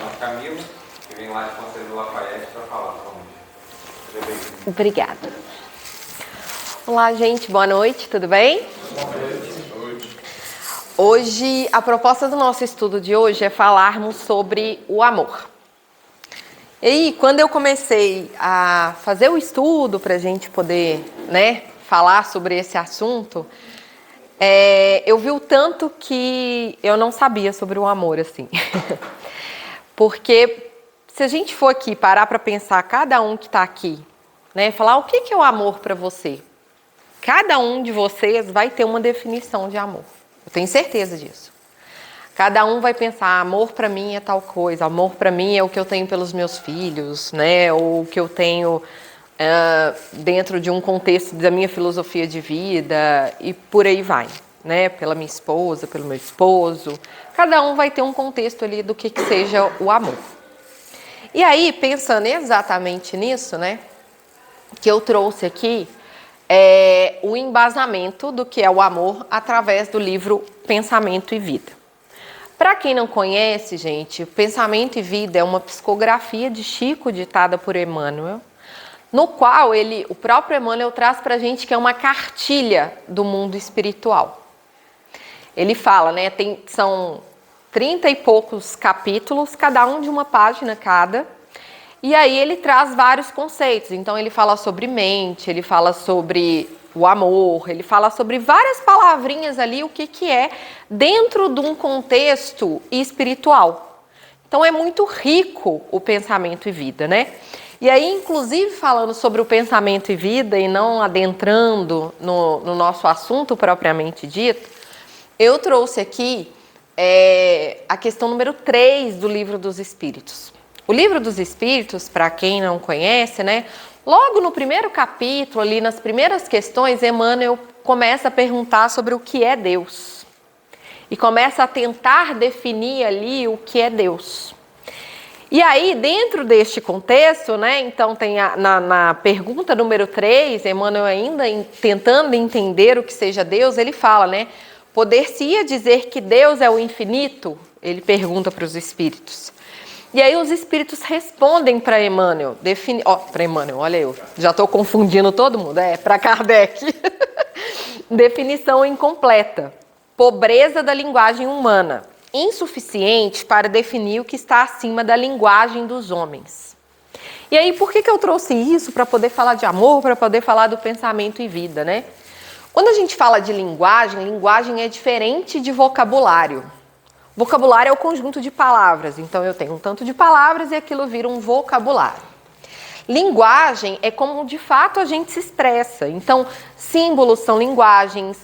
chamo Camila e venho lá de Conselho do Lafayette para falar com você. Obrigada. Olá, gente. Boa noite. Tudo bem? Boa noite. Hoje, a proposta do nosso estudo de hoje é falarmos sobre o amor. E aí, quando eu comecei a fazer o estudo para a gente poder, falar sobre esse assunto, eu vi o tanto que eu não sabia sobre o amor, assim. Porque se a gente for aqui parar para pensar, cada um que está aqui, falar o que é o amor para você, cada um de vocês vai ter uma definição de amor. Eu tenho certeza disso. Cada um vai pensar, amor para mim é tal coisa, amor para mim é o que eu tenho pelos meus filhos, ou o que eu tenho dentro de um contexto da minha filosofia de vida e por aí vai, pela minha esposa, pelo meu esposo. Cada um vai ter um contexto ali do que seja o amor. E aí, pensando exatamente nisso, que eu trouxe aqui o embasamento do que é o amor através do livro Pensamento e Vida. Para quem não conhece, gente, Pensamento e Vida é uma psicografia de Chico ditada por Emmanuel, no qual o próprio Emmanuel traz para a gente que é uma cartilha do mundo espiritual. Ele fala, são 30 e poucos capítulos, cada um de uma página cada, e aí ele traz vários conceitos. Então ele fala sobre mente, ele fala sobre o amor, ele fala sobre várias palavrinhas ali, o que é dentro de um contexto espiritual. Então é muito rico o Pensamento e Vida, E aí, inclusive, falando sobre o Pensamento e Vida e não adentrando no nosso assunto propriamente dito, eu trouxe aqui a questão número 3 do Livro dos Espíritos. O Livro dos Espíritos, para quem não conhece, logo no primeiro capítulo, ali nas primeiras questões, Emmanuel começa a perguntar sobre o que é Deus. E começa a tentar definir ali o que é Deus. E aí, dentro deste contexto, então tem na pergunta número 3, Emmanuel ainda tentando entender o que seja Deus, ele fala, poder-se-ia dizer que Deus é o infinito? Ele pergunta para os espíritos. E aí os espíritos respondem para Emmanuel, para Emmanuel, olha eu, já estou confundindo todo mundo, para Kardec. Definição incompleta, pobreza da linguagem humana, insuficiente para definir o que está acima da linguagem dos homens. E aí por que eu trouxe isso? Para poder falar de amor, para poder falar do pensamento e vida, Quando a gente fala de linguagem é diferente de vocabulário. Vocabulário é o conjunto de palavras, então eu tenho um tanto de palavras e aquilo vira um vocabulário. Linguagem é como de fato a gente se expressa, então símbolos são linguagens,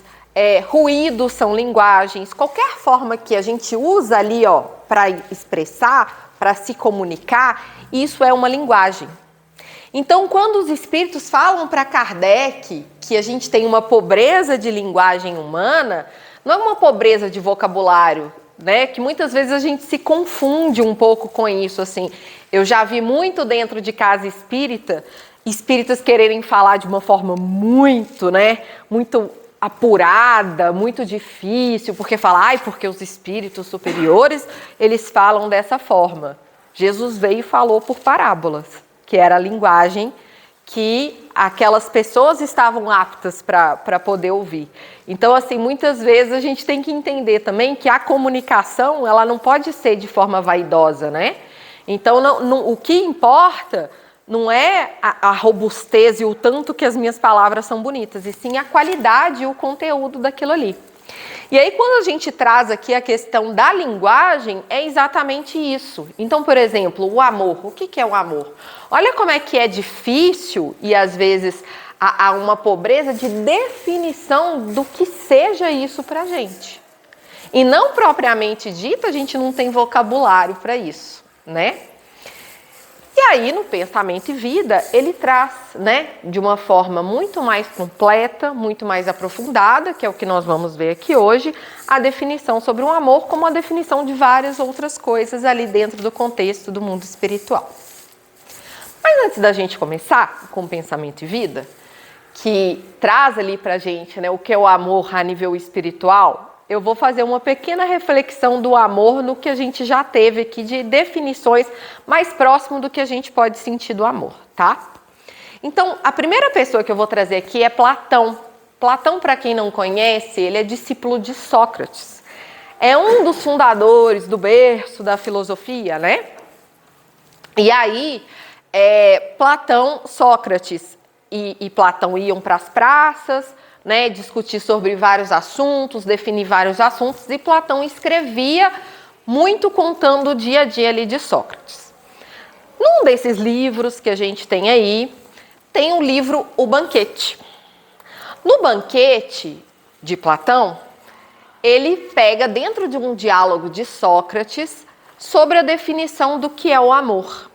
ruídos são linguagens, qualquer forma que a gente usa ali para expressar, para se comunicar, isso é uma linguagem. Então, quando os espíritos falam para Kardec que a gente tem uma pobreza de linguagem humana, não é uma pobreza de vocabulário, que muitas vezes a gente se confunde um pouco com isso, assim. Eu já vi muito dentro de casa espírita, espíritas quererem falar de uma forma muito, muito apurada, muito difícil, porque porque os espíritos superiores, eles falam dessa forma. Jesus veio e falou por parábolas, que era a linguagem que aquelas pessoas estavam aptas para poder ouvir. Então, assim, muitas vezes a gente tem que entender também que a comunicação, ela não pode ser de forma vaidosa, Então, o que importa não é a robustez e o tanto que as minhas palavras são bonitas, e sim a qualidade e o conteúdo daquilo ali. E aí, quando a gente traz aqui a questão da linguagem, é exatamente isso. Então, por exemplo, o amor. O que é o amor? Olha como é que é difícil e, às vezes, há uma pobreza de definição do que seja isso para a gente. E não propriamente dito, a gente não tem vocabulário para isso, E aí, no Pensamento e Vida, ele traz, de uma forma muito mais completa, muito mais aprofundada, que é o que nós vamos ver aqui hoje, a definição sobre o amor, como a definição de várias outras coisas ali dentro do contexto do mundo espiritual. Mas antes da gente começar com o Pensamento e Vida, que traz ali pra gente, o que é o amor a nível espiritual, eu vou fazer uma pequena reflexão do amor no que a gente já teve aqui de definições mais próximo do que a gente pode sentir do amor, tá? Então, a primeira pessoa que eu vou trazer aqui é Platão. Platão, para quem não conhece, ele é discípulo de Sócrates. É um dos fundadores do berço da filosofia, né? E aí, Platão, Sócrates e Platão iam para as praças, né, discutir sobre vários assuntos, definir vários assuntos, e Platão escrevia muito contando o dia a dia ali de Sócrates. Num desses livros que a gente tem aí, tem o livro O Banquete. No Banquete de Platão, ele pega dentro de um diálogo de Sócrates sobre a definição do que é o amor.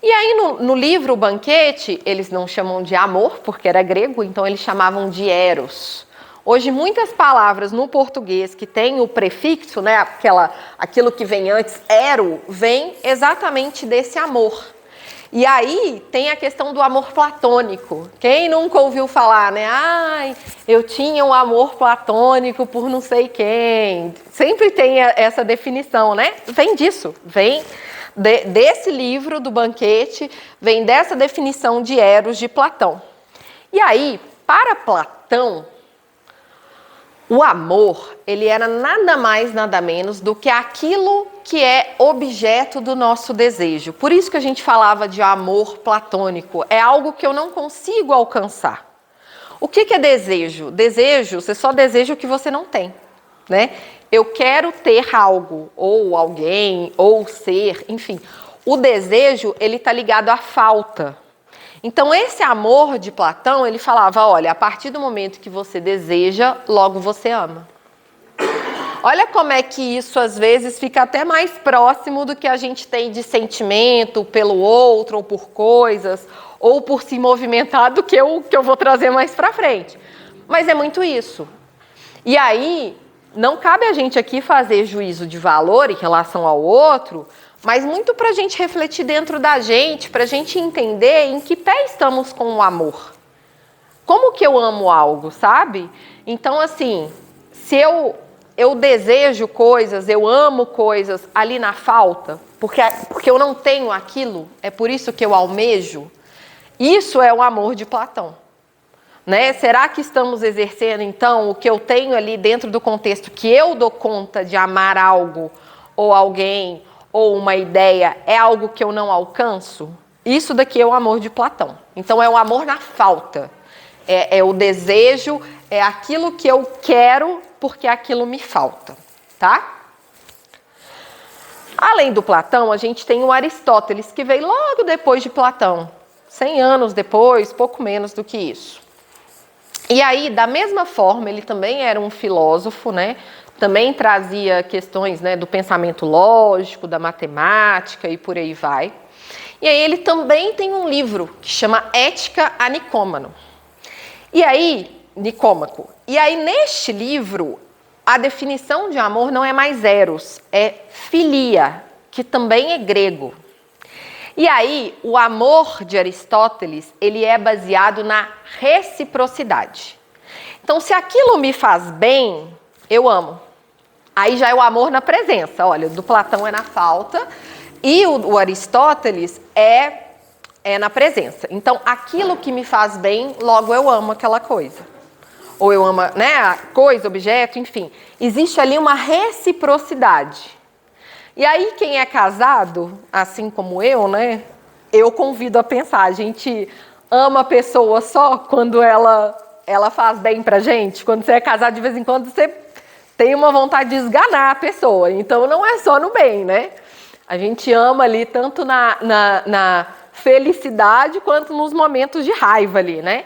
E aí no livro O Banquete, eles não chamam de amor, porque era grego, então eles chamavam de eros. Hoje muitas palavras no português que tem o prefixo, né, aquilo que vem antes, ero, vem exatamente desse amor. E aí tem a questão do amor platônico. Quem nunca ouviu falar, né? Ai, eu tinha um amor platônico por não sei quem. Sempre tem essa definição, né? Vem disso, vem desse livro do Banquete, vem dessa definição de eros de Platão. E aí, para Platão, o amor, ele era nada mais, nada menos do que aquilo que é objeto do nosso desejo. Por isso que a gente falava de amor platônico. É algo que eu não consigo alcançar. O que é desejo? Desejo, você só deseja o que você não tem, né? Eu quero ter algo, ou alguém, ou ser, enfim. O desejo, ele está ligado à falta. Então, esse amor de Platão, ele falava, olha, a partir do momento que você deseja, logo você ama. Olha como é que isso, às vezes, fica até mais próximo do que a gente tem de sentimento pelo outro, ou por coisas, ou por se movimentar, do que o que eu vou trazer mais pra frente. Mas é muito isso. E aí, não cabe a gente aqui fazer juízo de valor em relação ao outro, mas muito para a gente refletir dentro da gente, para a gente entender em que pé estamos com o amor. Como que eu amo algo, sabe? Então, assim, se eu desejo coisas, eu amo coisas ali na falta, porque eu não tenho aquilo, é por isso que eu almejo, isso é o amor de Platão. Né? Será que estamos exercendo, então, o que eu tenho ali dentro do contexto que eu dou conta de amar algo, ou alguém, ou uma ideia, é algo que eu não alcanço? Isso daqui é o amor de Platão. Então, é o amor na falta. É o desejo, é aquilo que eu quero porque aquilo me falta, tá? Além do Platão, a gente tem o Aristóteles, que veio logo depois de Platão. 100 anos depois, pouco menos do que isso. E aí, da mesma forma, ele também era um filósofo, né? Também trazia questões, né, do pensamento lógico, da matemática e por aí vai. E aí ele também tem um livro que chama Ética a Nicômaco. E aí, neste livro, a definição de amor não é mais eros, é filia, que também é grego. E aí, o amor de Aristóteles, ele é baseado na reciprocidade. Então, se aquilo me faz bem, eu amo. Aí já é o amor na presença. Olha, do Platão é na falta e o Aristóteles é na presença. Então, aquilo que me faz bem, logo eu amo aquela coisa. Ou eu amo, né, a coisa, objeto, enfim. Existe ali uma reciprocidade. E aí, quem é casado, assim como eu, né, eu convido a pensar, a gente ama a pessoa só quando ela faz bem pra gente? Quando você é casado, de vez em quando, você tem uma vontade de esganar a pessoa. Então, não é só no bem, né? A gente ama ali tanto na felicidade quanto nos momentos de raiva ali, né?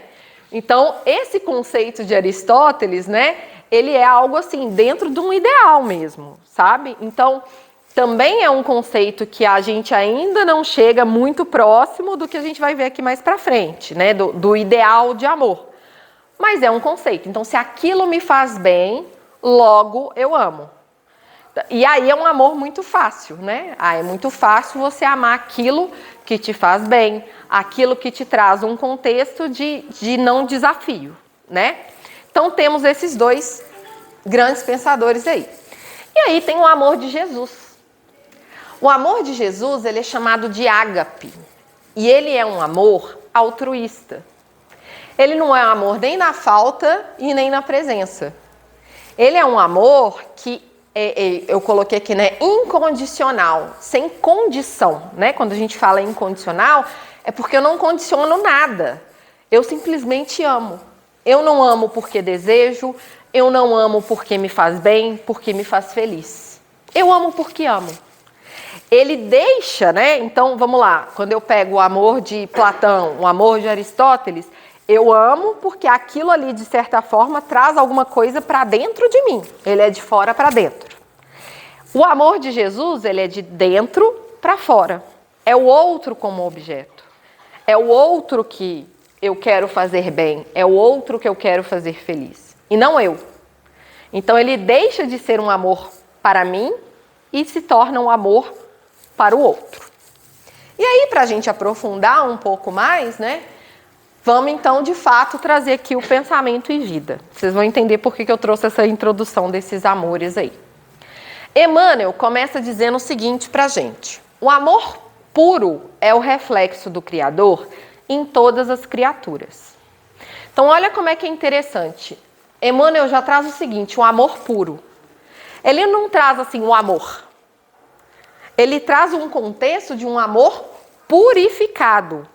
Então, esse conceito de Aristóteles, né, ele é algo assim, dentro de um ideal mesmo, sabe? Então, também é um conceito que a gente ainda não chega muito próximo do que a gente vai ver aqui mais pra frente, né? Do ideal de amor. Mas é um conceito. Então, se aquilo me faz bem, logo eu amo. E aí é um amor muito fácil, né? É muito fácil você amar aquilo que te faz bem, aquilo que te traz um contexto de não desafio, né? Então, temos esses dois grandes pensadores aí. E aí tem o amor de Jesus. O amor de Jesus, ele é chamado de ágape. E ele é um amor altruísta. Ele não é um amor nem na falta e nem na presença. Ele é um amor que, eu coloquei aqui, né, incondicional, sem condição, né? Quando a gente fala incondicional, é porque eu não condiciono nada. Eu simplesmente amo. Eu não amo porque desejo, eu não amo porque me faz bem, porque me faz feliz. Eu amo porque amo. Ele deixa, né? Então, vamos lá. Quando eu pego o amor de Platão, o amor de Aristóteles, eu amo porque aquilo ali, de certa forma, traz alguma coisa para dentro de mim. Ele é de fora para dentro. O amor de Jesus, ele é de dentro para fora. É o outro como objeto. É o outro que eu quero fazer bem. É o outro que eu quero fazer feliz. E não eu. Então, ele deixa de ser um amor para mim e se torna um amor para o outro. E aí, para a gente aprofundar um pouco mais, né? Vamos, então, de fato, trazer aqui o pensamento e vida. Vocês vão entender por que eu trouxe essa introdução desses amores aí. Emmanuel começa dizendo o seguinte para a gente. O amor puro é o reflexo do Criador em todas as criaturas. Então, olha como é que é interessante. Emmanuel já traz o seguinte, o amor puro. Ele não traz, assim, o amor. Ele traz um contexto de um amor purificado.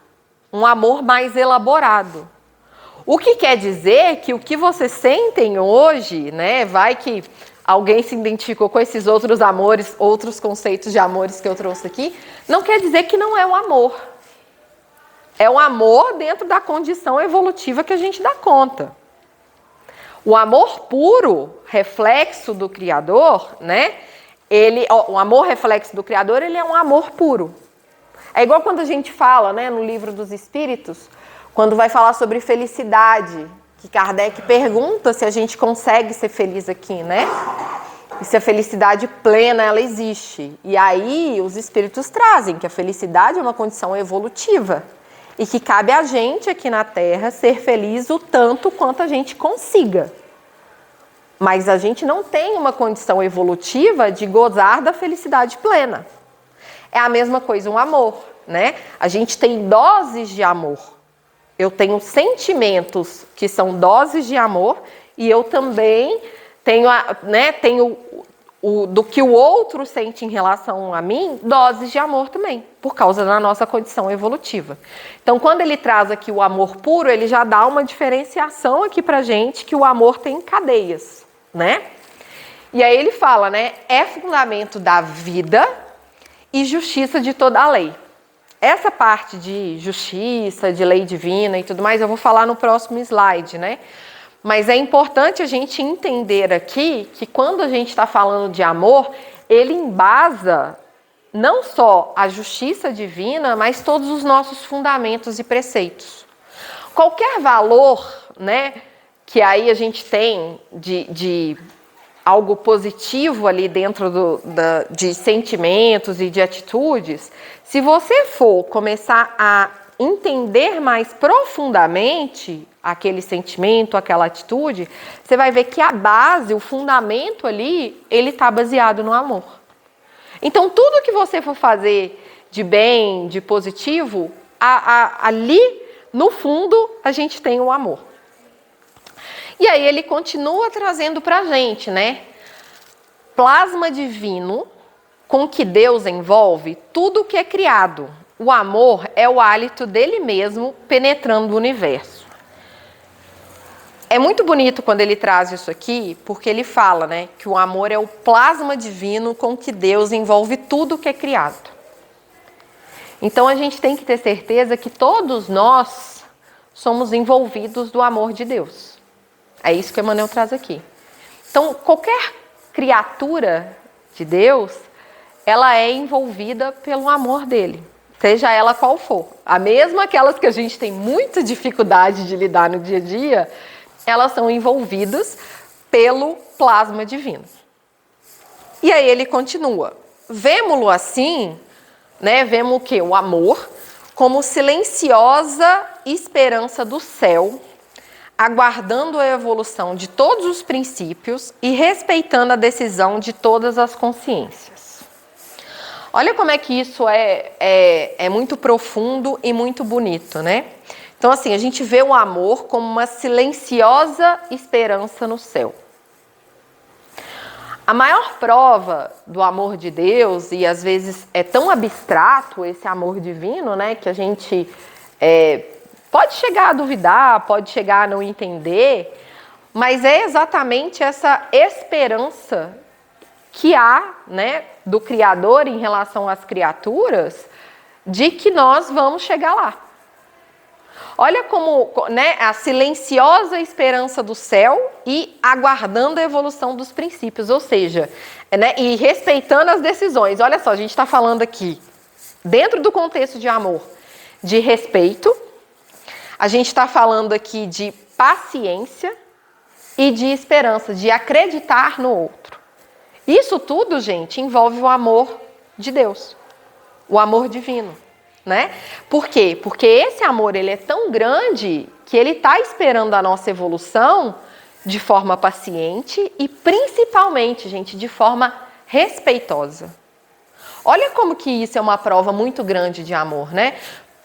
Um amor mais elaborado. O que quer dizer que o que vocês sentem hoje, né, vai que alguém se identificou com esses outros amores, outros conceitos de amores que eu trouxe aqui, não quer dizer que não é um amor. É um amor dentro da condição evolutiva que a gente dá conta. O amor puro, reflexo do Criador, né, o amor reflexo do Criador, ele é um amor puro. É igual quando a gente fala, né, no Livro dos Espíritos, quando vai falar sobre felicidade, que Kardec pergunta se a gente consegue ser feliz aqui, né? E se a felicidade plena, ela existe. E aí os Espíritos trazem que a felicidade é uma condição evolutiva e que cabe a gente aqui na Terra ser feliz o tanto quanto a gente consiga. Mas a gente não tem uma condição evolutiva de gozar da felicidade plena. É a mesma coisa um amor, né? A gente tem doses de amor. Eu tenho sentimentos que são doses de amor e eu também tenho, tenho do que o outro sente em relação a mim, doses de amor também, por causa da nossa condição evolutiva. Então, quando ele traz aqui o amor puro, ele já dá uma diferenciação aqui pra gente que o amor tem cadeias, né? E aí ele fala, né? É fundamento da vida e justiça de toda a lei. Essa parte de justiça, de lei divina e tudo mais, eu vou falar no próximo slide, né? Mas é importante a gente entender aqui que quando a gente está falando de amor, ele embasa não só a justiça divina, mas todos os nossos fundamentos e preceitos. Qualquer valor, né, que aí a gente tem de algo positivo ali dentro de sentimentos e de atitudes, se você for começar a entender mais profundamente aquele sentimento, aquela atitude, você vai ver que a base, o fundamento ali, ele está baseado no amor. Então, tudo que você for fazer de bem, de positivo, ali, no fundo, a gente tem o amor. E aí ele continua trazendo para a gente, né? Plasma divino com que Deus envolve tudo o que é criado. O amor é o hálito dele mesmo penetrando o universo. É muito bonito quando ele traz isso aqui, porque ele fala, né, que o amor é o plasma divino com que Deus envolve tudo o que é criado. Então a gente tem que ter certeza que todos nós somos envolvidos do amor de Deus. É isso que Emmanuel traz aqui. Então, qualquer criatura de Deus, ela é envolvida pelo amor dele, seja ela qual for. A mesma aquelas que a gente tem muita dificuldade de lidar no dia a dia, elas são envolvidas pelo plasma divino. E aí ele continua. Vemo-lo assim, né? Vemos o quê? O amor como silenciosa esperança do céu, aguardando a evolução de todos os princípios e respeitando a decisão de todas as consciências. Olha como é que isso é muito profundo e muito bonito, né? Então, assim, a gente vê o amor como uma silenciosa esperança no céu. A maior prova do amor de Deus, e às vezes é tão abstrato esse amor divino, né, que a gente pode chegar a duvidar, pode chegar a não entender, mas é exatamente essa esperança que há, né, do Criador em relação às criaturas, de que nós vamos chegar lá. Olha como, né, a silenciosa esperança do céu e aguardando a evolução dos princípios, ou seja, né, e respeitando as decisões. Olha só, a gente está falando aqui, dentro do contexto de amor, de respeito, a gente está falando aqui de paciência e de esperança, de acreditar no outro. Isso tudo, gente, envolve o amor de Deus, o amor divino. Né? Por quê? Porque esse amor ele é tão grande que ele está esperando a nossa evolução de forma paciente e principalmente, gente, de forma respeitosa. Olha como que isso é uma prova muito grande de amor, né?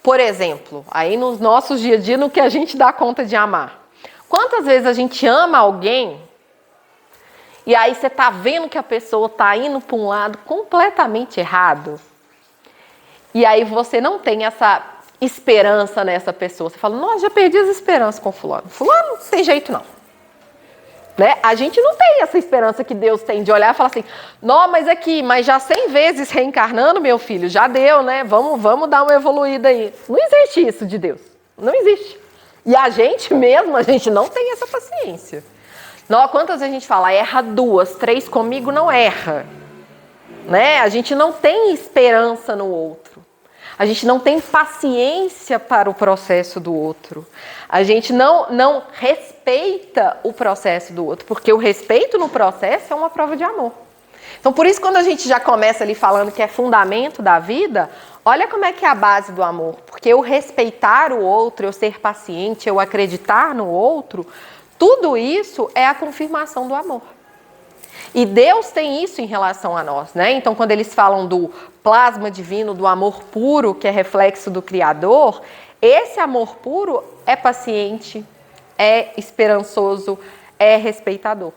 Por exemplo, aí nos nossos dia a dia, no que a gente dá conta de amar. Quantas vezes a gente ama alguém e aí você tá vendo que a pessoa tá indo para um lado completamente errado? E aí você não tem essa esperança nessa pessoa. Você fala, nossa, já perdi as esperanças com fulano. Fulano não tem jeito não. Né? A gente não tem essa esperança que Deus tem de olhar e falar assim, não, mas já 100 vezes reencarnando, meu filho, já deu, né? Vamos dar uma evoluída aí. Não existe isso de Deus. Não existe. E a gente mesmo, a gente não tem essa paciência. Não, quantas vezes a gente fala, erra 2, 3 comigo, não erra. Né? A gente não tem esperança no outro. A gente não tem paciência para o processo do outro. A gente não respeita o processo do outro, porque o respeito no processo é uma prova de amor. Então, por isso, quando a gente já começa ali falando que é fundamento da vida, olha como é que é a base do amor. Porque eu respeitar o outro, eu ser paciente, eu acreditar no outro, tudo isso é a confirmação do amor. E Deus tem isso em relação a nós, né? Então, quando eles falam do plasma divino, do amor puro, que é reflexo do Criador, esse amor puro é paciente, é esperançoso, é respeitador.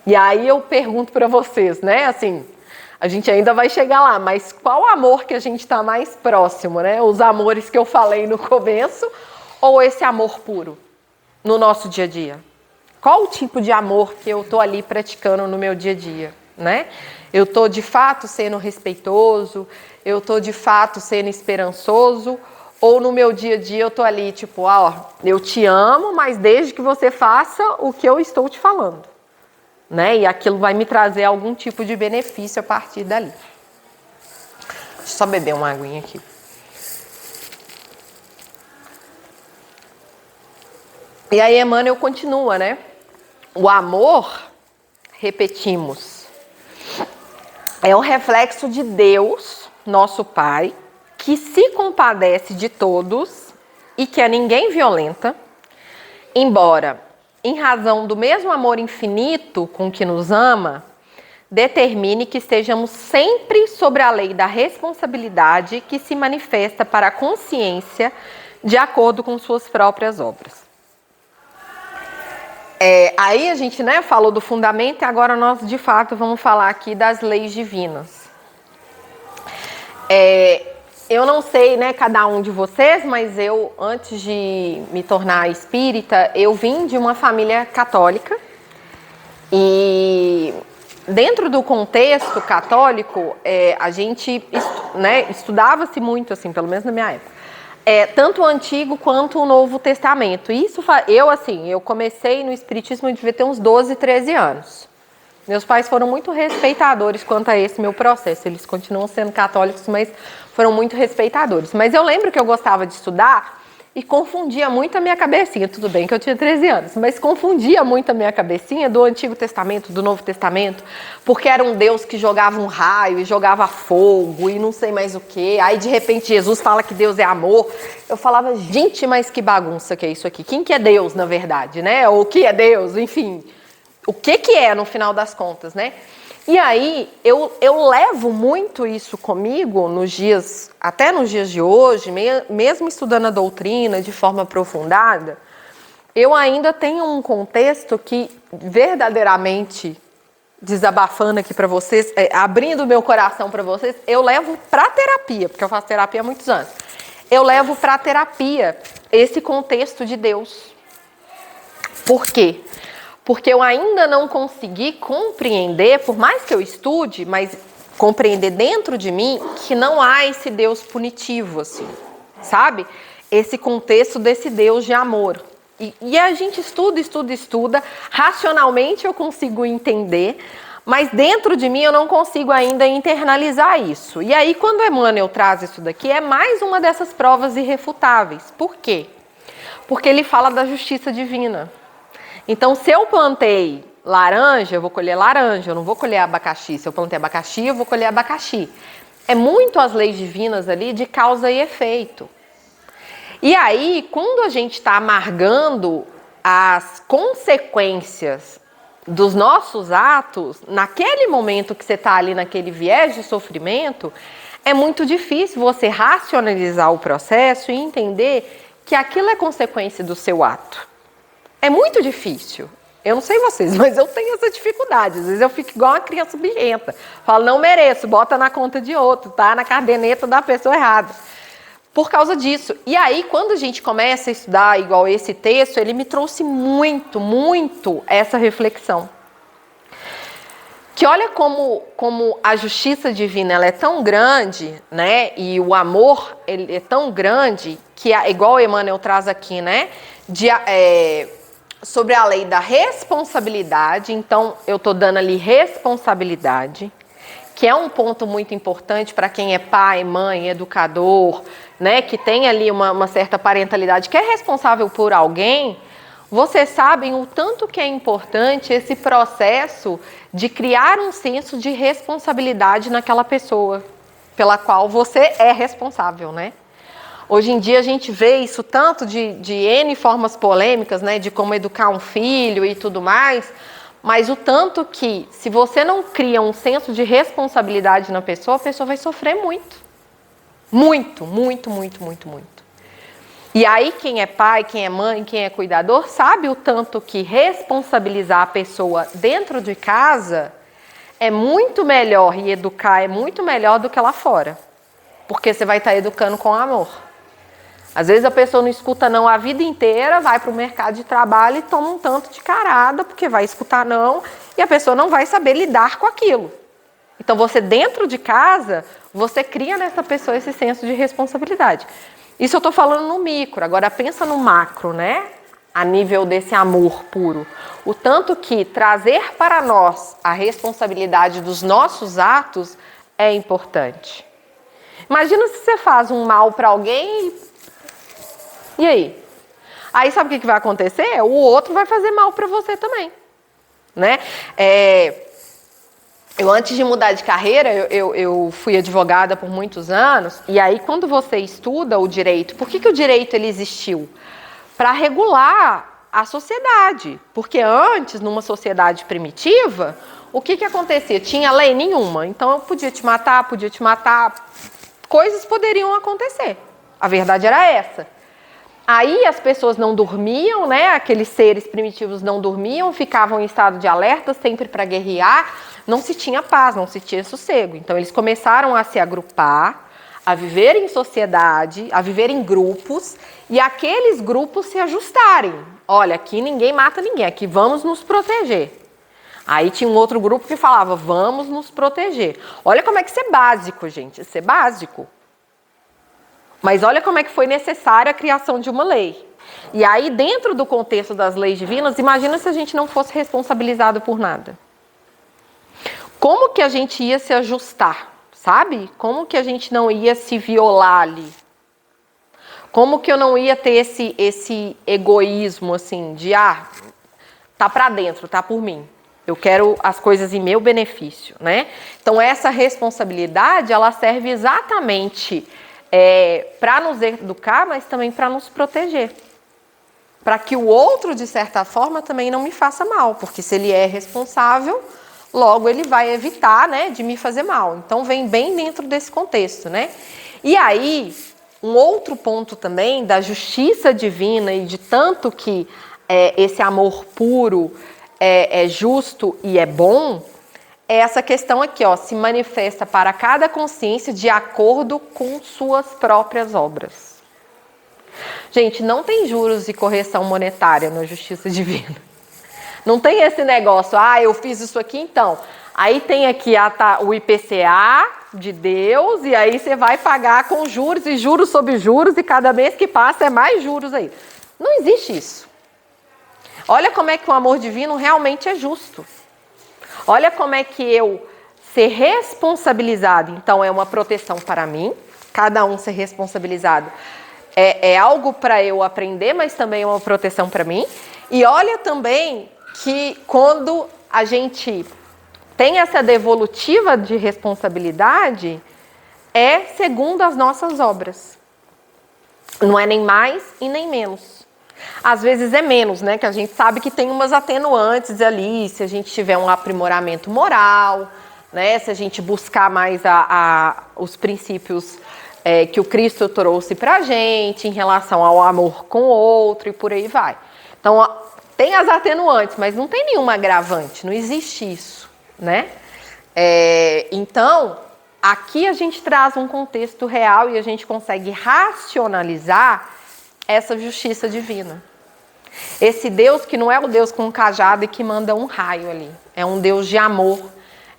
E aí eu pergunto para vocês, né? Assim, a gente ainda vai chegar lá, mas qual amor que a gente está mais próximo, né? Os amores que eu falei no começo ou esse amor puro no nosso dia a dia? Qual o tipo de amor que eu estou ali praticando no meu dia a dia, né? Eu estou de fato sendo respeitoso, eu estou de fato sendo esperançoso, ou no meu dia a dia eu estou ali tipo, eu te amo, mas desde que você faça o que eu estou te falando, né? E aquilo vai me trazer algum tipo de benefício a partir dali. Deixa eu só beber uma aguinha aqui. E aí Emmanuel continua, né? O amor, repetimos, é um reflexo de Deus, nosso Pai, que se compadece de todos e que a ninguém violenta, embora, em razão do mesmo amor infinito com que nos ama, determine que estejamos sempre sobre a lei da responsabilidade que se manifesta para a consciência de acordo com suas próprias obras. Aí a gente, né, falou do fundamento e agora nós de fato vamos falar aqui das leis divinas. Eu não sei, né, cada um de vocês, mas eu, antes de me tornar espírita, eu vim de uma família católica e dentro do contexto católico, a gente, né, estudava-se muito, assim, pelo menos na minha época. Tanto o Antigo quanto o Novo Testamento. E isso, eu comecei no Espiritismo, eu devia ter uns 12, 13 anos. Meus pais foram muito respeitadores quanto a esse meu processo. Eles continuam sendo católicos, mas foram muito respeitadores. Mas eu lembro que eu gostava de estudar e confundia muito a minha cabecinha. Tudo bem que eu tinha 13 anos, mas confundia muito a minha cabecinha do Antigo Testamento, do Novo Testamento, porque era um Deus que jogava um raio e jogava fogo e não sei mais o que. Aí de repente Jesus fala que Deus é amor. Eu falava, gente, mas que bagunça que é isso aqui? Quem que é Deus, na verdade, né? Ou o que é Deus, enfim. O que é, no final das contas, né? E aí, eu levo muito isso comigo até nos dias de hoje, mesmo estudando a doutrina de forma aprofundada, eu ainda tenho um contexto que, verdadeiramente, desabafando aqui para vocês, abrindo o meu coração para vocês, eu levo para terapia, porque eu faço terapia há muitos anos. Eu levo para terapia esse contexto de Deus. Por quê? Porque eu ainda não consegui compreender, por mais que eu estude, mas compreender dentro de mim que não há esse Deus punitivo, assim, sabe? Esse contexto desse Deus de amor. E a gente estuda, racionalmente eu consigo entender, mas dentro de mim eu não consigo ainda internalizar isso. E aí, quando Emmanuel traz isso daqui, é mais uma dessas provas irrefutáveis. Por quê? Porque ele fala da justiça divina. Então, se eu plantei laranja, eu vou colher laranja, eu não vou colher abacaxi. Se eu plantei abacaxi, eu vou colher abacaxi. É muito as leis divinas ali de causa e efeito. E aí, quando a gente está amargando as consequências dos nossos atos, naquele momento que você está ali naquele viés de sofrimento, é muito difícil você racionalizar o processo e entender que aquilo é consequência do seu ato. É muito difícil. Eu não sei vocês, mas eu tenho essa dificuldade. Às vezes eu fico igual uma criança birrenta. Falo, não mereço, bota na conta de outro, tá? Na caderneta da pessoa errada. Por causa disso. E aí, quando a gente começa a estudar igual esse texto, ele me trouxe muito, muito essa reflexão. Que olha como a justiça divina ela é tão grande, né? E o amor ele é tão grande que, igual o Emmanuel traz aqui, né? Sobre a lei da responsabilidade, então eu estou dando ali responsabilidade, que é um ponto muito importante para quem é pai, mãe, educador, né, que tem ali uma certa parentalidade, que é responsável por alguém. Vocês sabem o tanto que é importante esse processo de criar um senso de responsabilidade naquela pessoa pela qual você é responsável, né? Hoje em dia a gente vê isso tanto de N formas polêmicas, né, de como educar um filho e tudo mais, mas o tanto que se você não cria um senso de responsabilidade na pessoa, a pessoa vai sofrer muito. Muito, muito, muito, muito, muito. E aí quem é pai, quem é mãe, quem é cuidador, sabe o tanto que responsabilizar a pessoa dentro de casa é muito melhor e educar é muito melhor do que lá fora. Porque você vai estar educando com amor. Às vezes a pessoa não escuta não a vida inteira, vai para o mercado de trabalho e toma um tanto de carada, porque vai escutar não, e a pessoa não vai saber lidar com aquilo. Então você dentro de casa, você cria nessa pessoa esse senso de responsabilidade. Isso eu estou falando no micro, agora pensa no macro, né? A nível desse amor puro. O tanto que trazer para nós a responsabilidade dos nossos atos é importante. Imagina se você faz um mal para alguém e aí? Aí sabe o que vai acontecer? O outro vai fazer mal para você também, né? Eu antes de mudar de carreira, eu fui advogada por muitos anos, e aí quando você estuda o direito, por que o direito ele existiu? Para regular a sociedade, porque antes, numa sociedade primitiva, o que acontecia? Tinha lei nenhuma, então eu podia te matar, coisas poderiam acontecer, a verdade era essa. Aí as pessoas não dormiam, né? Aqueles seres primitivos não dormiam, ficavam em estado de alerta, sempre para guerrear, não se tinha paz, não se tinha sossego. Então eles começaram a se agrupar, a viver em sociedade, a viver em grupos, e aqueles grupos se ajustarem. Olha, aqui ninguém mata ninguém, aqui vamos nos proteger. Aí tinha um outro grupo que falava, vamos nos proteger. Olha como é que isso é básico, gente, isso é básico. Mas olha como é que foi necessária a criação de uma lei. E aí, dentro do contexto das leis divinas, imagina se a gente não fosse responsabilizado por nada. Como que a gente ia se ajustar, sabe? Como que a gente não ia se violar ali? Como que eu não ia ter esse egoísmo, assim, de, tá pra dentro, tá por mim. Eu quero as coisas em meu benefício, né? Então, essa responsabilidade, ela serve exatamente para nos educar, mas também para nos proteger. Para que o outro, de certa forma, também não me faça mal. Porque se ele é responsável, logo ele vai evitar, né, de me fazer mal. Então, vem bem dentro desse contexto, né? E aí, um outro ponto também da justiça divina e de tanto que esse amor puro é justo e é bom, é essa questão aqui, ó, se manifesta para cada consciência de acordo com suas próprias obras. Gente, não tem juros e correção monetária na justiça divina. Não tem esse negócio, eu fiz isso aqui, então. Aí tem aqui o IPCA de Deus, e aí você vai pagar com juros e juros sobre juros, e cada mês que passa é mais juros aí. Não existe isso. Olha como é que o amor divino realmente é justo. Olha como é que eu ser responsabilizado, então é uma proteção para mim, cada um ser responsabilizado é algo para eu aprender, mas também é uma proteção para mim. E olha também que quando a gente tem essa devolutiva de responsabilidade, é segundo as nossas obras. Não é nem mais e nem menos. Às vezes é menos, né? Que a gente sabe que tem umas atenuantes ali, se a gente tiver um aprimoramento moral, né? Se a gente buscar mais os princípios que o Cristo trouxe pra gente em relação ao amor com o outro e por aí vai. Então, tem as atenuantes, mas não tem nenhuma agravante, não existe isso, né? Então, aqui a gente traz um contexto real e a gente consegue racionalizar essa justiça divina. Esse Deus que não é o Deus com um cajado e que manda um raio ali. É um Deus de amor,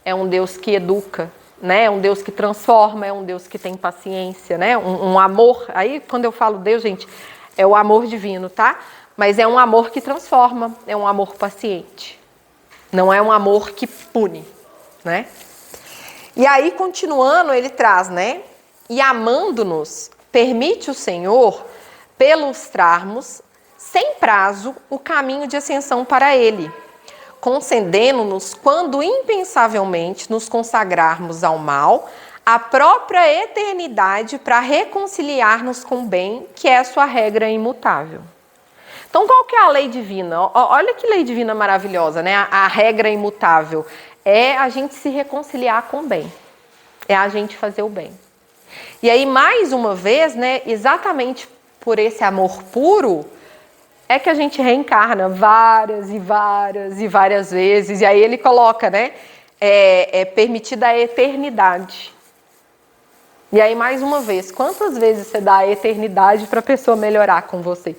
é um Deus que educa, né? É um Deus que transforma, é um Deus que tem paciência, né? Um amor, aí quando eu falo Deus, gente, é o amor divino, tá? Mas é um amor que transforma, é um amor paciente. Não é um amor que pune, né? E aí, continuando, ele traz, né? E amando-nos, permite o Senhor pelustrarmos, sem prazo, o caminho de ascensão para Ele, concedendo-nos, quando impensavelmente nos consagrarmos ao mal, a própria eternidade para reconciliar-nos com o bem, que é a sua regra imutável. Então, qual que é a lei divina? Olha que lei divina maravilhosa, né? A regra imutável é a gente se reconciliar com o bem, é a gente fazer o bem. E aí, mais uma vez, né, exatamente por esse amor puro, é que a gente reencarna várias e várias e várias vezes. E aí ele coloca, né, permitida a eternidade. E aí, mais uma vez, quantas vezes você dá a eternidade para a pessoa melhorar com você?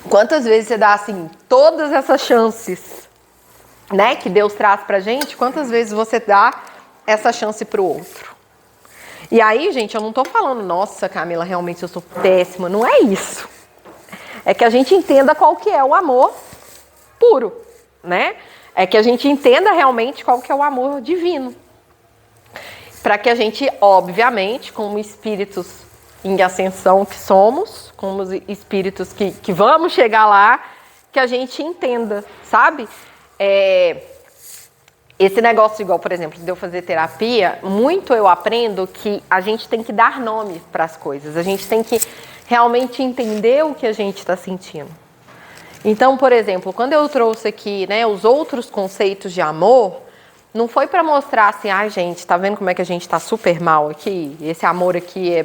Quantas vezes você dá, assim, todas essas chances, né, que Deus traz pra gente, quantas vezes você dá essa chance pro outro? E aí, gente, eu não tô falando, nossa, Camila, realmente eu sou péssima. Não é isso. É que a gente entenda qual que é o amor puro, né? É que a gente entenda realmente qual que é o amor divino. Para que a gente, obviamente, como espíritos em ascensão que somos, como espíritos que vamos chegar lá, que a gente entenda, sabe? Esse negócio, igual, por exemplo, de eu fazer terapia, muito eu aprendo que a gente tem que dar nome para as coisas. A gente tem que realmente entender o que a gente está sentindo. Então, por exemplo, quando eu trouxe aqui, né, os outros conceitos de amor, não foi para mostrar assim, gente, tá vendo como é que a gente está super mal aqui? Esse amor aqui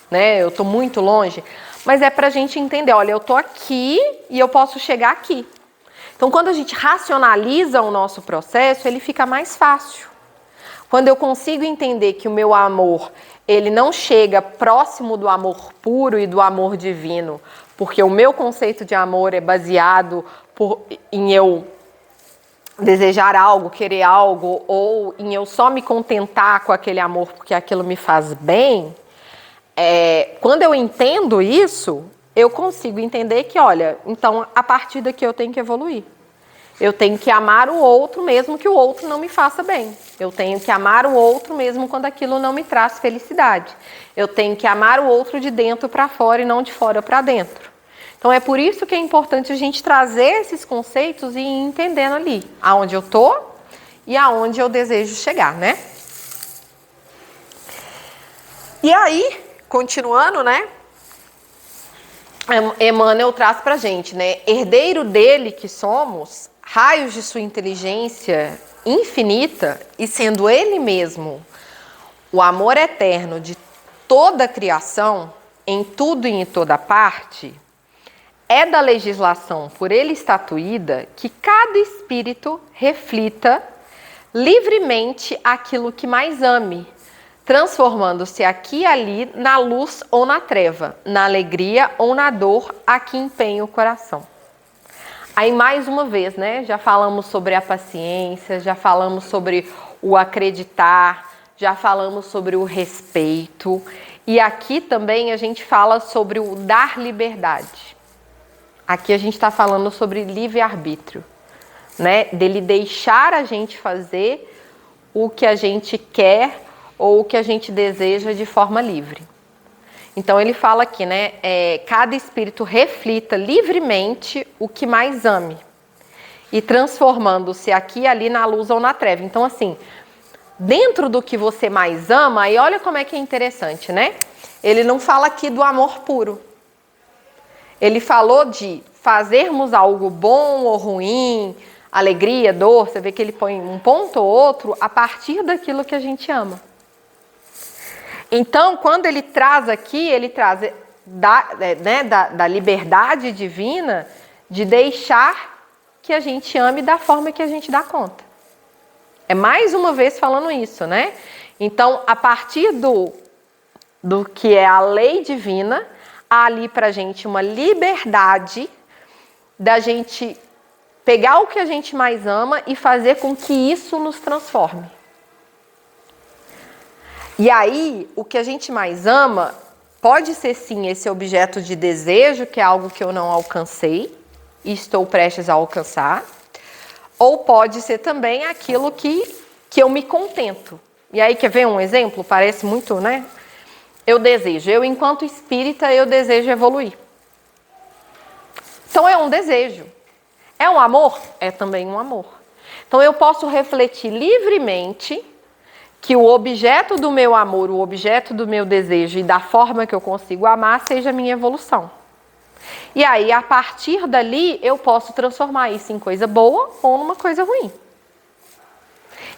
né, eu tô muito longe. Mas é para a gente entender, olha, eu tô aqui e eu posso chegar aqui. Então, quando a gente racionaliza o nosso processo, ele fica mais fácil. Quando eu consigo entender que o meu amor, ele não chega próximo do amor puro e do amor divino, porque o meu conceito de amor é baseado em eu desejar algo, querer algo, ou em eu só me contentar com aquele amor porque aquilo me faz bem, quando eu entendo isso, eu consigo entender que, olha, então a partir daqui eu tenho que evoluir. Eu tenho que amar o outro mesmo que o outro não me faça bem. Eu tenho que amar o outro mesmo quando aquilo não me traz felicidade. Eu tenho que amar o outro de dentro para fora e não de fora para dentro. Então é por isso que é importante a gente trazer esses conceitos e ir entendendo ali aonde eu tô e aonde eu desejo chegar, né? E aí, continuando, né? Emmanuel traz pra gente, né? Herdeiro dele que somos, raios de sua inteligência infinita e sendo ele mesmo o amor eterno de toda a criação, em tudo e em toda parte, é da legislação por ele estatuída que cada espírito reflita livremente aquilo que mais ame, transformando-se aqui e ali na luz ou na treva, na alegria ou na dor a que empenha o coração. Aí mais uma vez, né? Já falamos sobre a paciência, já falamos sobre o acreditar, já falamos sobre o respeito. E aqui também a gente fala sobre o dar liberdade. Aqui a gente está falando sobre livre-arbítrio, né? Dele deixar a gente fazer o que a gente quer ou o que a gente deseja de forma livre. Então ele fala aqui, né? Cada espírito reflita livremente o que mais ame e transformando-se aqui e ali na luz ou na treva. Então assim, dentro do que você mais ama, e olha como é que é interessante, né? Ele não fala aqui do amor puro. Ele falou de fazermos algo bom ou ruim, alegria, dor, você vê que ele põe um ponto ou outro a partir daquilo que a gente ama. Então, quando ele traz aqui, ele traz da liberdade divina de deixar que a gente ame da forma que a gente dá conta. É mais uma vez falando isso, né? Então, a partir do que é a lei divina, há ali pra gente uma liberdade da gente pegar o que a gente mais ama e fazer com que isso nos transforme. E aí, o que a gente mais ama pode ser sim esse objeto de desejo, que é algo que eu não alcancei e estou prestes a alcançar, ou pode ser também aquilo que eu me contento. E aí, quer ver um exemplo? Parece muito, né? Eu enquanto espírita, eu desejo evoluir. Então é um desejo. É um amor? É também um amor. Então eu posso refletir livremente que o objeto do meu amor, o objeto do meu desejo e da forma que eu consigo amar seja a minha evolução. E aí, a partir dali, eu posso transformar isso em coisa boa ou numa coisa ruim.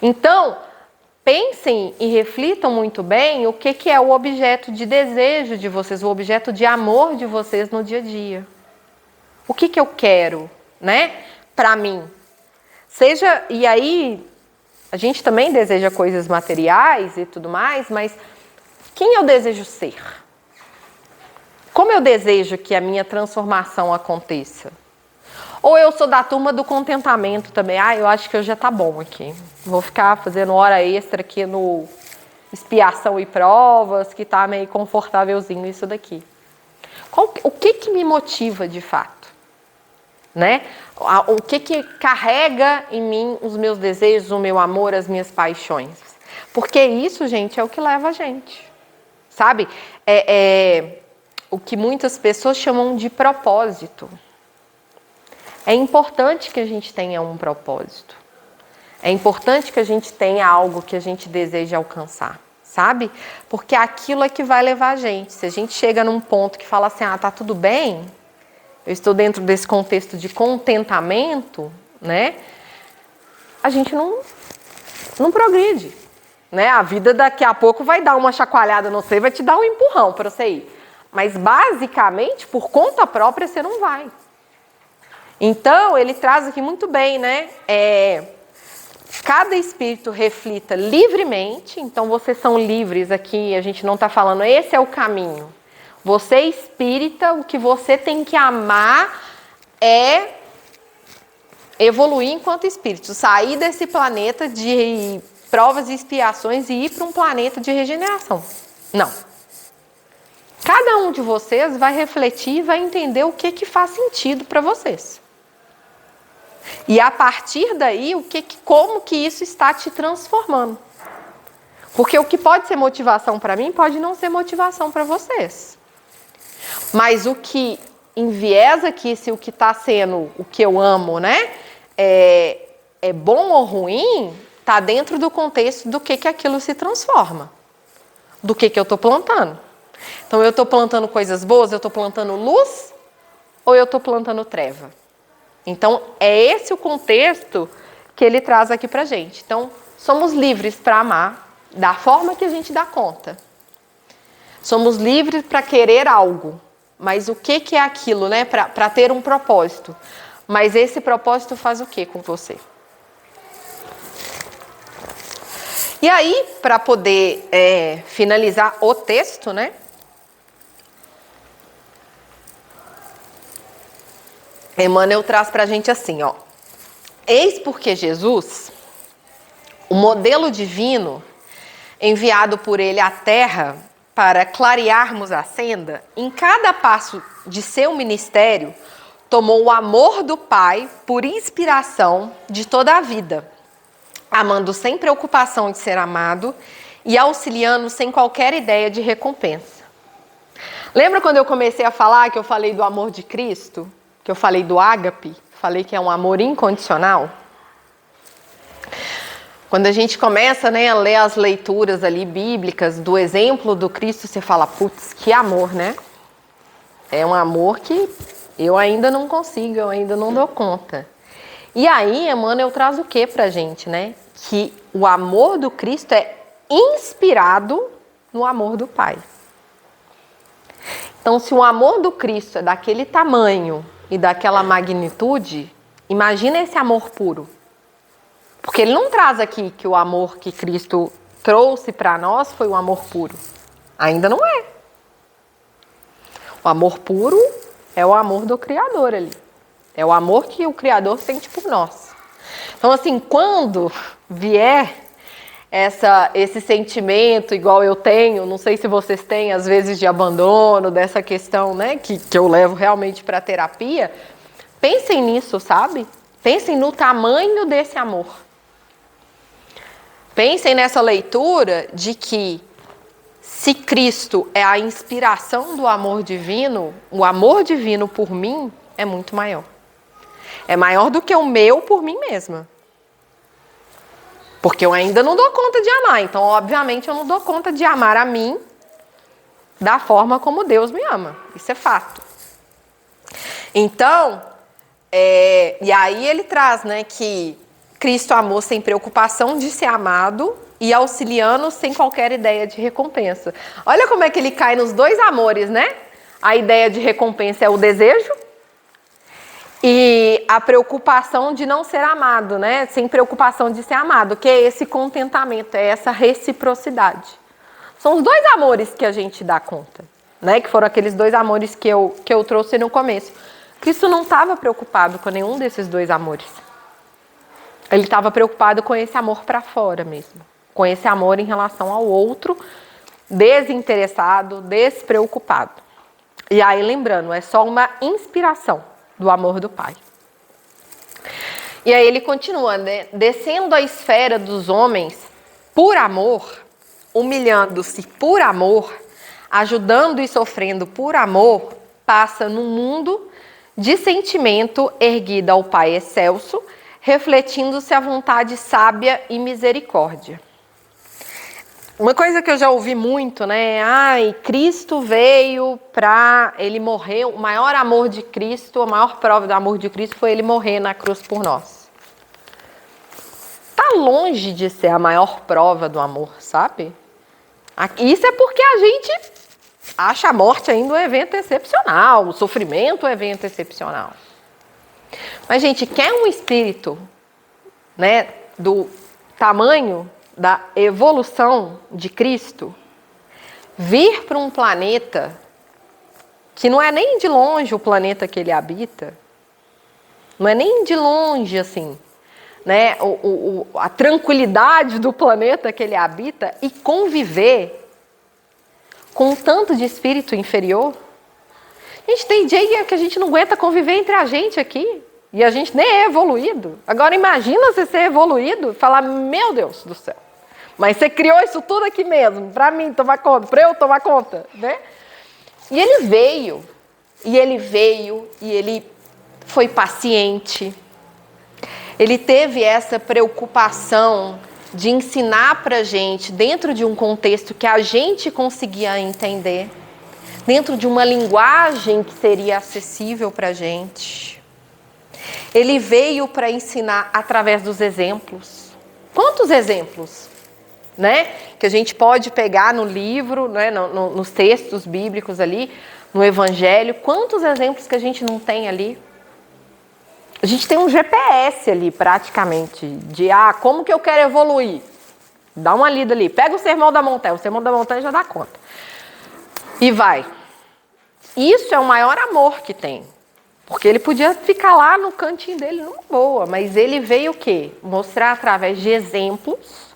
Então, pensem e reflitam muito bem o que é o objeto de desejo de vocês, o objeto de amor de vocês no dia a dia. O que eu quero, né, para mim? E aí, a gente também deseja coisas materiais e tudo mais, mas quem eu desejo ser? Como eu desejo que a minha transformação aconteça? Ou eu sou da turma do contentamento também. Eu acho que eu já tá bom aqui. Vou ficar fazendo hora extra aqui no expiação e provas, que tá meio confortávelzinho isso daqui. O que me motiva de fato? Né? O que carrega em mim os meus desejos, o meu amor, as minhas paixões? Porque isso, gente, é o que leva a gente. Sabe? O que muitas pessoas chamam de propósito. É importante que a gente tenha um propósito. É importante que a gente tenha algo que a gente deseja alcançar, sabe? Porque aquilo é que vai levar a gente. Se a gente chega num ponto que fala assim, tá tudo bem, eu estou dentro desse contexto de contentamento, né? A gente não progride, né? A vida daqui a pouco vai dar uma chacoalhada no você, vai te dar um empurrão para você ir. Mas basicamente, por conta própria, você não vai. Então, ele traz aqui muito bem, né? Cada espírito reflita livremente, então vocês são livres aqui, a gente não está falando, esse é o caminho. Você espírita, o que você tem que amar é evoluir enquanto espírito, sair desse planeta de provas e expiações e ir para um planeta de regeneração. Não. Cada um de vocês vai refletir e vai entender o que faz sentido para vocês. E a partir daí, como que isso está te transformando? Porque o que pode ser motivação para mim pode não ser motivação para vocês. Mas o que enviesa aqui, se o que está sendo o que eu amo, né, é bom ou ruim, está dentro do contexto do que aquilo se transforma. Do que eu estou plantando. Então, eu estou plantando coisas boas, eu estou plantando luz ou eu estou plantando treva? Então, é esse o contexto que ele traz aqui pra gente. Então, somos livres para amar da forma que a gente dá conta. Somos livres para querer algo. Mas o que é aquilo, né? Para ter um propósito. Mas esse propósito faz o que com você? E aí, para poder finalizar o texto, né? Emmanuel traz para a gente assim, ó. Eis porque Jesus, o modelo divino, enviado por ele à Terra para clarearmos a senda, em cada passo de seu ministério, tomou o amor do Pai por inspiração de toda a vida, amando sem preocupação de ser amado e auxiliando sem qualquer ideia de recompensa. Lembra quando eu comecei a falar que eu falei do amor de Cristo? Que eu falei do ágape, falei que é um amor incondicional. Quando a gente começa, né, a ler as leituras ali bíblicas do exemplo do Cristo, você fala, putz, que amor, né? É um amor que eu ainda não consigo, eu ainda não dou conta. E aí, Emmanuel traz o que pra gente, né? Que o amor do Cristo é inspirado no amor do Pai. Então, se o amor do Cristo é daquele tamanho e daquela magnitude, imagina esse amor puro. Porque ele não traz aqui que o amor que Cristo trouxe para nós foi um amor puro. Ainda não é. O amor puro é o amor do Criador ali. É o amor que o Criador sente por nós. Então, assim, quando vier esse sentimento igual eu tenho, não sei se vocês têm, às vezes, de abandono, dessa questão, né, que eu levo realmente para a terapia, pensem nisso, sabe? Pensem no tamanho desse amor. Pensem nessa leitura de que se Cristo é a inspiração do amor divino, o amor divino por mim é muito maior. É maior do que o meu por mim mesma. Porque eu ainda não dou conta de amar. Então, obviamente, eu não dou conta de amar a mim da forma como Deus me ama. Isso é fato. Então, e aí ele traz, né, que Cristo amou sem preocupação de ser amado e auxiliando sem qualquer ideia de recompensa. Olha como é que ele cai nos dois amores, né? A ideia de recompensa é o desejo e a preocupação de não ser amado, né? Sem preocupação de ser amado, que é esse contentamento, é essa reciprocidade. São os dois amores que a gente dá conta, né? Que foram aqueles dois amores que eu trouxe no começo. Cristo não estava preocupado com nenhum desses dois amores. Ele estava preocupado com esse amor para fora mesmo. Com esse amor em relação ao outro, desinteressado, despreocupado. E aí, lembrando, é só uma inspiração do amor do Pai. E aí ele continua, né? Descendo a esfera dos homens por amor, humilhando-se por amor, ajudando e sofrendo por amor, passa no mundo de sentimento erguido ao Pai excelso, refletindo-se a vontade sábia e misericórdia. Uma coisa que eu já ouvi muito, né? Cristo veio para... Ele morreu, o maior amor de Cristo, a maior prova do amor de Cristo foi ele morrer na cruz por nós. Tá longe de ser a maior prova do amor, sabe? Isso é porque a gente acha a morte ainda um evento excepcional, o sofrimento um evento excepcional. Mas, gente, quer um espírito, né, do tamanho da evolução de Cristo, vir para um planeta que não é nem de longe o planeta que ele habita, não é nem de longe, assim, né, a tranquilidade do planeta que ele habita e conviver com um tanto de espírito inferior. A gente tem dia que a gente não aguenta conviver entre a gente aqui. E a gente nem é evoluído. Agora imagina você ser evoluído e falar, meu Deus do céu. Mas você criou isso tudo aqui mesmo, para mim tomar conta, para eu tomar conta, né? E ele veio, e ele foi paciente. Ele teve essa preocupação de ensinar pra gente dentro de um contexto que a gente conseguia entender, dentro de uma linguagem que seria acessível pra gente. Ele veio para ensinar através dos exemplos. Quantos exemplos, né? Que a gente pode pegar no livro, né? Nos textos bíblicos ali, no Evangelho. Quantos exemplos que a gente não tem ali? A gente tem um GPS ali, praticamente, de como que eu quero evoluir? Dá uma lida ali. Pega o Sermão da Montanha. O Sermão da Montanha já dá conta. E vai. Isso é o maior amor que tem. Porque ele podia ficar lá no cantinho dele numa boa, mas ele veio o quê? Mostrar através de exemplos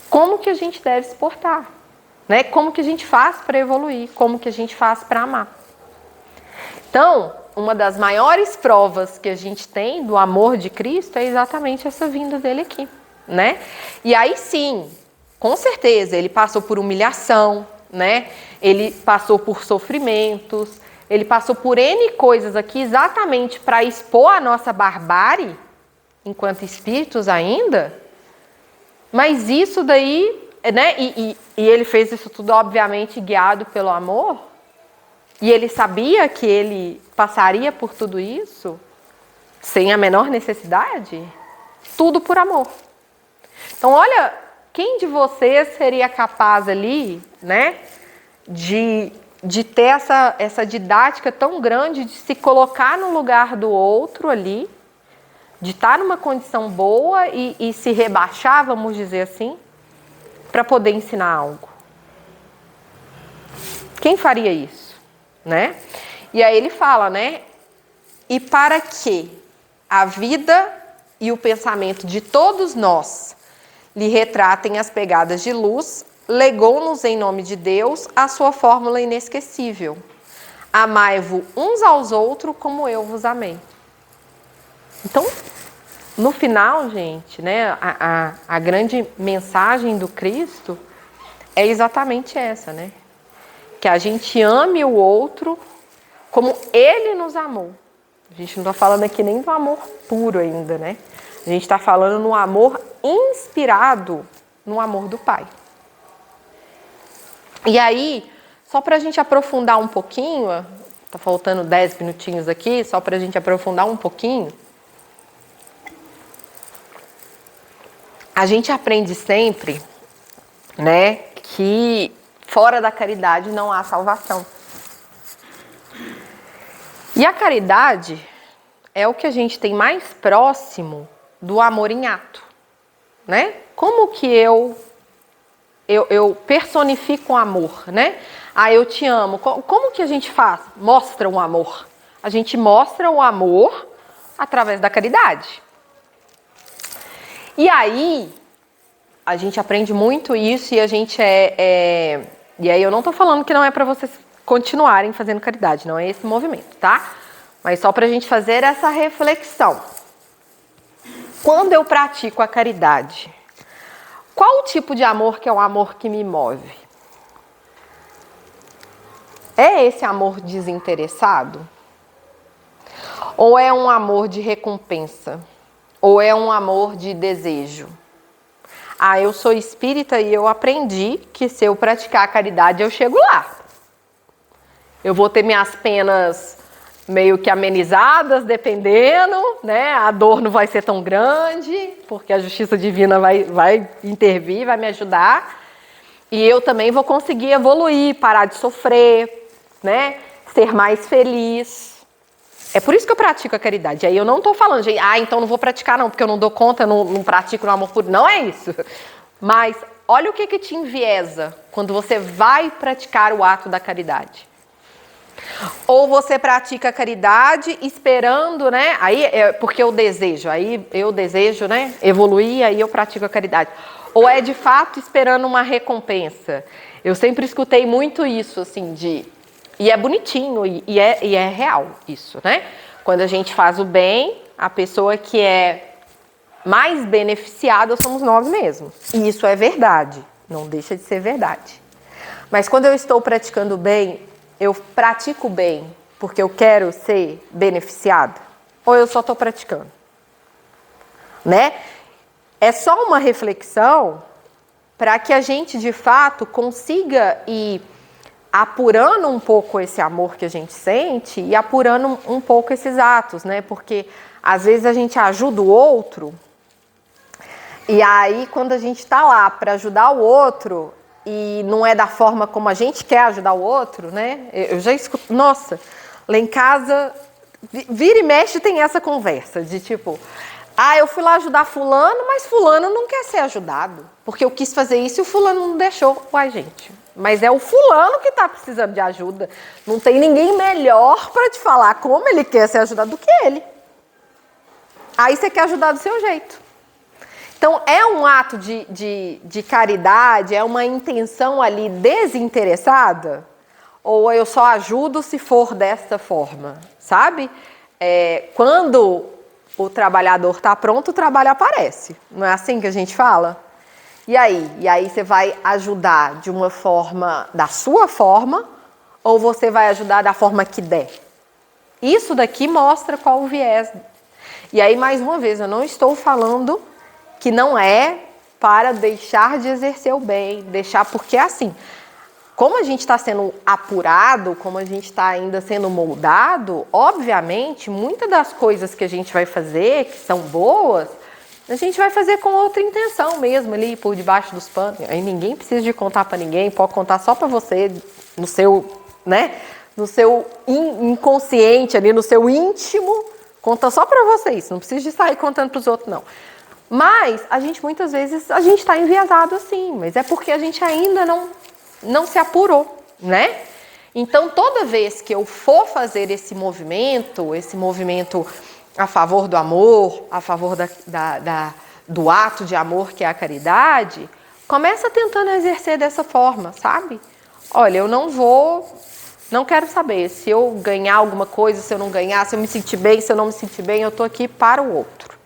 como que a gente deve se portar, né? Como que a gente faz para evoluir, como que a gente faz para amar. Então, uma das maiores provas que a gente tem do amor de Cristo é exatamente essa vinda dele aqui, né? E aí sim, com certeza, ele passou por humilhação, né? Ele passou por sofrimentos, ele passou por N coisas aqui exatamente para expor a nossa barbárie, enquanto espíritos ainda, mas isso daí, né? E ele fez isso tudo, obviamente, guiado pelo amor, e ele sabia que ele passaria por tudo isso, sem a menor necessidade, tudo por amor. Então, olha, quem de vocês seria capaz ali, né, de ter essa didática tão grande de se colocar no lugar do outro ali, de estar numa condição boa e se rebaixar, vamos dizer assim, para poder ensinar algo? Quem faria isso, né? E aí ele fala, né? E para que a vida e o pensamento de todos nós lhe retratem as pegadas de luz, legou-nos em nome de Deus a sua fórmula inesquecível. Amai-vos uns aos outros como eu vos amei. Então, no final, gente, né, a grande mensagem do Cristo é exatamente essa, né? Que a gente ame o outro como ele nos amou. A gente não está falando aqui nem do amor puro ainda, né? A gente está falando no amor inspirado no amor do Pai. E aí, só para a gente aprofundar um pouquinho, tá faltando 10 minutinhos aqui, só para a gente aprofundar um pouquinho, a gente aprende sempre, né, que fora da caridade não há salvação. E a caridade é o que a gente tem mais próximo do amor em ato, né? Como que eu personifico o amor, né? Ah, eu te amo. Como que a gente faz? Mostra um amor. A gente mostra o amor através da caridade. E aí, a gente aprende muito isso e a gente E aí eu não tô falando que não é para vocês continuarem fazendo caridade, não é esse movimento, tá? Mas só pra gente fazer essa reflexão. Quando eu pratico a caridade, qual o tipo de amor que é o amor que me move? É esse amor desinteressado? Ou é um amor de recompensa? Ou é um amor de desejo? Ah, eu sou espírita e eu aprendi que se eu praticar a caridade eu chego lá. Eu vou ter minhas penas meio que amenizadas, dependendo, né? A dor não vai ser tão grande, porque a justiça divina vai intervir, vai me ajudar. E eu também vou conseguir evoluir, parar de sofrer, né? Ser mais feliz. É por isso que eu pratico a caridade. Aí eu não estou falando, gente, então não vou praticar não, porque eu não dou conta, não pratico no amor puro. Não é isso. Mas olha o que te enviesa quando você vai praticar o ato da caridade. Ou você pratica a caridade esperando, né? Aí é porque eu desejo, né? Evoluir, aí eu pratico a caridade. Ou é de fato esperando uma recompensa. Eu sempre escutei muito isso, assim, e é bonitinho, e é real isso, né? Quando a gente faz o bem, a pessoa que é mais beneficiada somos nós mesmos. E isso é verdade, não deixa de ser verdade. Mas quando eu estou praticando o bem, eu pratico o bem porque eu quero ser beneficiado? Ou eu só estou praticando? Né? É só uma reflexão para que a gente, de fato, consiga ir apurando um pouco esse amor que a gente sente e apurando um pouco esses atos, né? Porque, às vezes, a gente ajuda o outro e aí, quando a gente está lá para ajudar o outro e não é da forma como a gente quer ajudar o outro, né? Eu já escuto, nossa, lá em casa, vira e mexe tem essa conversa de tipo... eu fui lá ajudar fulano, mas fulano não quer ser ajudado. Porque eu quis fazer isso e o fulano não deixou. Uai, gente, mas é o fulano que está precisando de ajuda. Não tem ninguém melhor para te falar como ele quer ser ajudado do que ele. Aí você quer ajudar do seu jeito. Então, é um ato de caridade, é uma intenção ali desinteressada? Ou eu só ajudo se for desta forma, sabe? Quando o trabalhador está pronto, o trabalho aparece. Não é assim que a gente fala? E aí você vai ajudar de uma forma, da sua forma, ou você vai ajudar da forma que der? Isso daqui mostra qual o viés. E aí, mais uma vez, eu não estou falando que não é para deixar de exercer o bem, porque é assim, como a gente está sendo apurado, como a gente está ainda sendo moldado, obviamente, muitas das coisas que a gente vai fazer, que são boas, a gente vai fazer com outra intenção mesmo, ali por debaixo dos panos. Aí ninguém precisa de contar para ninguém, pode contar só para você, no seu, né, no seu inconsciente, ali no seu íntimo, conta só para você isso, não precisa de sair contando para os outros, não. Mas, muitas vezes, a gente está enviesado assim, mas é porque a gente ainda não se apurou, né? Então, toda vez que eu for fazer esse movimento a favor do amor, a favor do ato de amor que é a caridade, começa tentando exercer dessa forma, sabe? Olha, eu não quero saber se eu ganhar alguma coisa, se eu não ganhar, se eu me sentir bem, se eu não me sentir bem, eu estou aqui para o outro.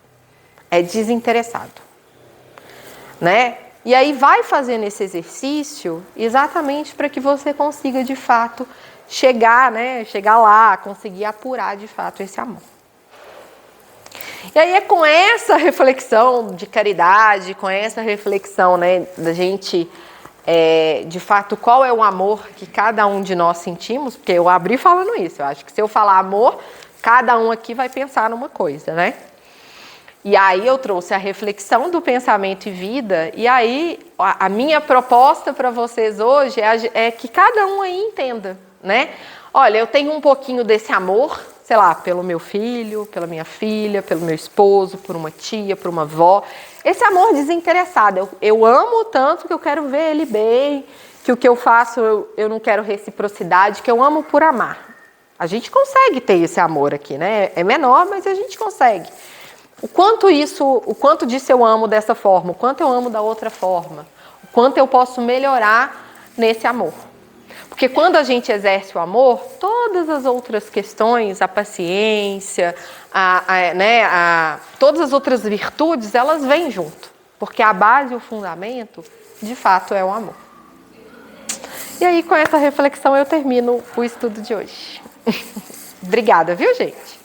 É desinteressado, né? E aí vai fazendo esse exercício exatamente para que você consiga, de fato, chegar lá, conseguir apurar, de fato, esse amor. E aí é com essa reflexão de caridade, com essa reflexão, né, da gente, de fato, qual é o amor que cada um de nós sentimos, porque eu abri falando isso, eu acho que se eu falar amor, cada um aqui vai pensar numa coisa, né? E aí eu trouxe a reflexão do pensamento e vida, e aí a minha proposta para vocês hoje é que cada um aí entenda, né? Olha, eu tenho um pouquinho desse amor, sei lá, pelo meu filho, pela minha filha, pelo meu esposo, por uma tia, por uma avó. Esse amor desinteressado, eu amo tanto que eu quero ver ele bem, que o que eu faço eu não quero reciprocidade, que eu amo por amar. A gente consegue ter esse amor aqui, né? É menor, mas a gente consegue. O quanto disso eu amo dessa forma, o quanto eu amo da outra forma, o quanto eu posso melhorar nesse amor. Porque quando a gente exerce o amor, todas as outras questões, a paciência, todas as outras virtudes, elas vêm junto. Porque a base e o fundamento, de fato, é o amor. E aí, com essa reflexão, eu termino o estudo de hoje. Obrigada, viu, gente?